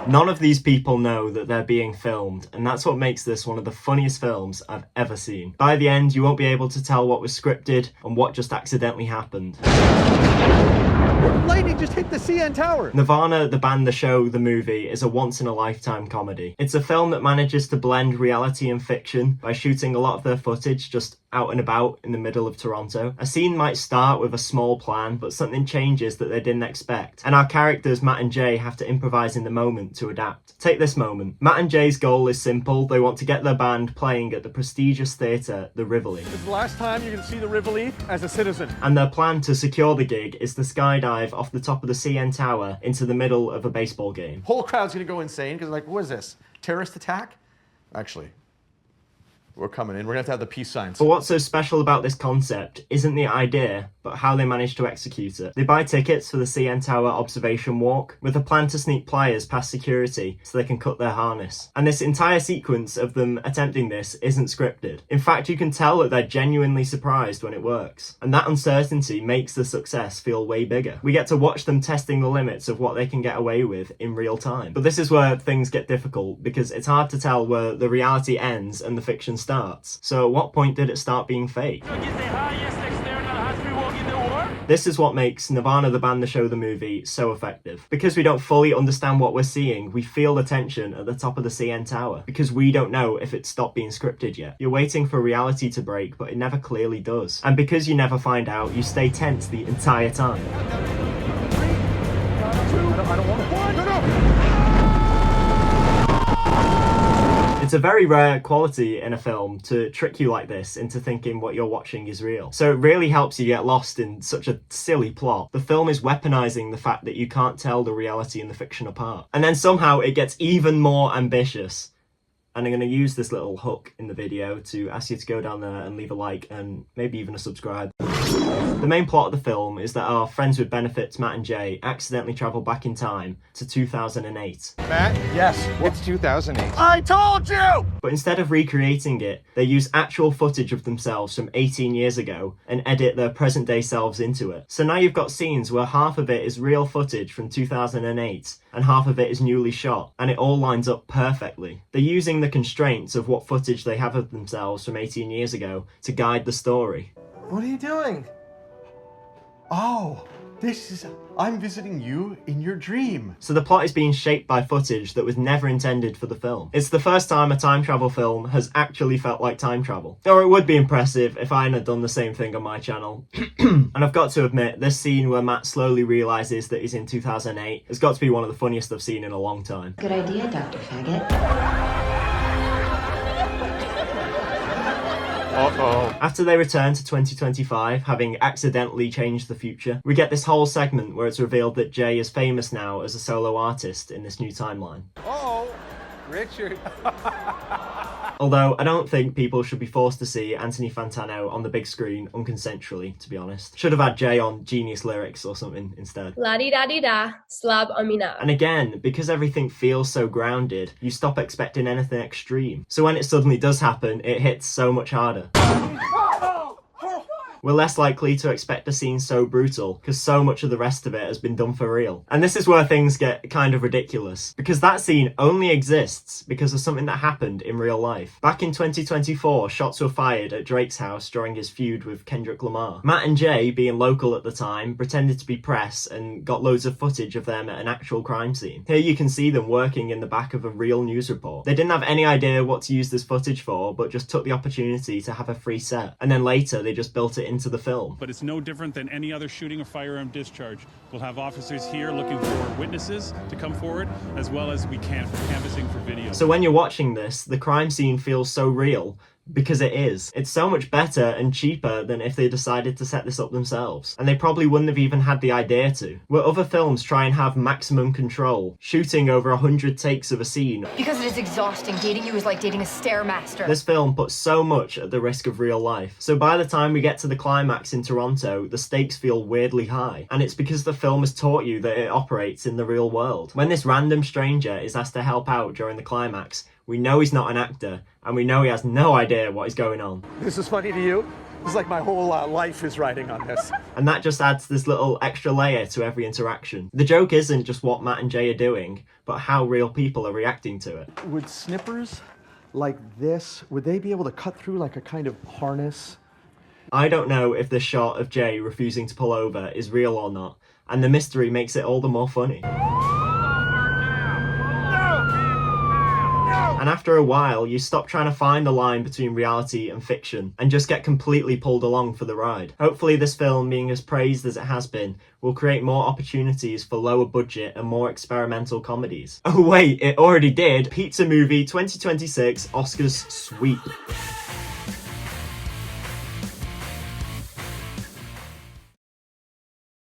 None of these people know that they're being filmed, and that's what makes this one of the funniest films I've ever seen. By the end, you won't be able to tell what was scripted and what just accidentally happened. Lightning just hit the CN Tower! Nirvana, the band, the show, the movie, is a once-in-a-lifetime comedy. It's a film that manages to blend reality and fiction by shooting a lot of their footage just out and about in the middle of Toronto. A scene might start with a small plan, but something changes that they didn't expect, and our characters Matt and Jay have to improvise in the moment to adapt. Take this moment. Matt and Jay's goal is simple. They want to get their band playing at the prestigious theatre, the Rivoli. It's the last time you can see the Rivoli as a citizen. And their plan to secure the gig is to skydive off the top of the CN Tower into the middle of a baseball game. Whole crowd's gonna go insane because like, what is this? Terrorist attack? Actually, we're coming in. We're gonna have to have the peace signs. But what's so special about this concept isn't the idea, but how they managed to execute it. They buy tickets for the CN Tower observation walk with a plan to sneak players past security so they can cut their harness. And this entire sequence of them attempting this isn't scripted. In fact, you can tell that they're genuinely surprised when it works. And that uncertainty makes the success feel way bigger. We get to watch them testing the limits of what they can get away with in real time. But this is where things get difficult, because it's hard to tell where the reality ends and the fiction starts. So at what point did it start being fake? This is what makes Nirvana, the band, the show, the movie so effective. Because we don't fully understand what we're seeing, we feel the tension at the top of the CN Tower, because we don't know if it's stopped being scripted yet. You're waiting for reality to break, but it never clearly does. And because you never find out, you stay tense the entire time. I don't want to. It's a very rare quality in a film to trick you like this into thinking what you're watching is real. So it really helps you get lost in such a silly plot. The film is weaponizing the fact that you can't tell the reality and the fiction apart. And then somehow it gets even more ambitious. And I'm going to use this little hook in the video to ask you to go down there and leave a like and maybe even a subscribe. The main plot of the film is that our friends with benefits, Matt and Jay, accidentally travel back in time to 2008. Matt? Yes? It's 2008. I told you! But instead of recreating it, they use actual footage of themselves from 18 years ago and edit their present day selves into it. So now you've got scenes where half of it is real footage from 2008 and half of it is newly shot, and it all lines up perfectly. They're using the constraints of what footage they have of themselves from 18 years ago to guide the story. What are you doing? Oh, I'm visiting you in your dream. So the plot is being shaped by footage that was never intended for the film. It's the first time a time travel film has actually felt like time travel. Or it would be impressive if I had done the same thing on my channel. And I've got to admit, this scene where Matt slowly realises that he's in 2008 has got to be one of the funniest I've seen in a long time. Good idea, Dr. Faggot. Uh-oh. After they return to 2025, having accidentally changed the future, we get this whole segment where it's revealed that Jay is famous now as a solo artist in this new timeline. Uh-oh, Richard. Although, I don't think people should be forced to see Anthony Fantano on the big screen unconsensually, to be honest. Should have had Jay on Genius Lyrics or something instead. La-di-da-di-da, slab amina. And again, because everything feels so grounded, you stop expecting anything extreme. So when it suddenly does happen, it hits so much harder. We're less likely to expect a scene so brutal, because so much of the rest of it has been done for real. And this is where things get kind of ridiculous, because that scene only exists because of something that happened in real life. Back in 2024, shots were fired at Drake's house during his feud with Kendrick Lamar. Matt and Jay, being local at the time, pretended to be press and got loads of footage of them at an actual crime scene. Here you can see them working in the back of a real news report. They didn't have any idea what to use this footage for, but just took the opportunity to have a free set. And then later, they just built it into the film. But it's no different than any other shooting or firearm discharge. We'll have officers here looking for witnesses to come forward, as well as we can for canvassing for video. So when you're watching this, the crime scene feels so real. Because it is. It's so much better and cheaper than if they decided to set this up themselves. And they probably wouldn't have even had the idea to. Where other films try and have maximum control, shooting over 100 takes of a scene. Because it is exhausting. Dating you is like dating a stairmaster. This film puts so much at the risk of real life. So by the time we get to the climax in Toronto, the stakes feel weirdly high. And it's because the film has taught you that it operates in the real world. When this random stranger is asked to help out during the climax, we know he's not an actor, and we know he has no idea what is going on. This is funny to you? It's like my whole life is riding on this. And that just adds this little extra layer to every interaction. The joke isn't just what Matt and Jay are doing, but how real people are reacting to it. Would snippers like this, would they be able to cut through like a kind of harness? I don't know if this shot of Jay refusing to pull over is real or not, and the mystery makes it all the more funny. And after a while, you stop trying to find the line between reality and fiction and just get completely pulled along for the ride. Hopefully this film, being as praised as it has been, will create more opportunities for lower budget and more experimental comedies. Oh wait, it already did! Pizza Movie 2026 Oscars sweep.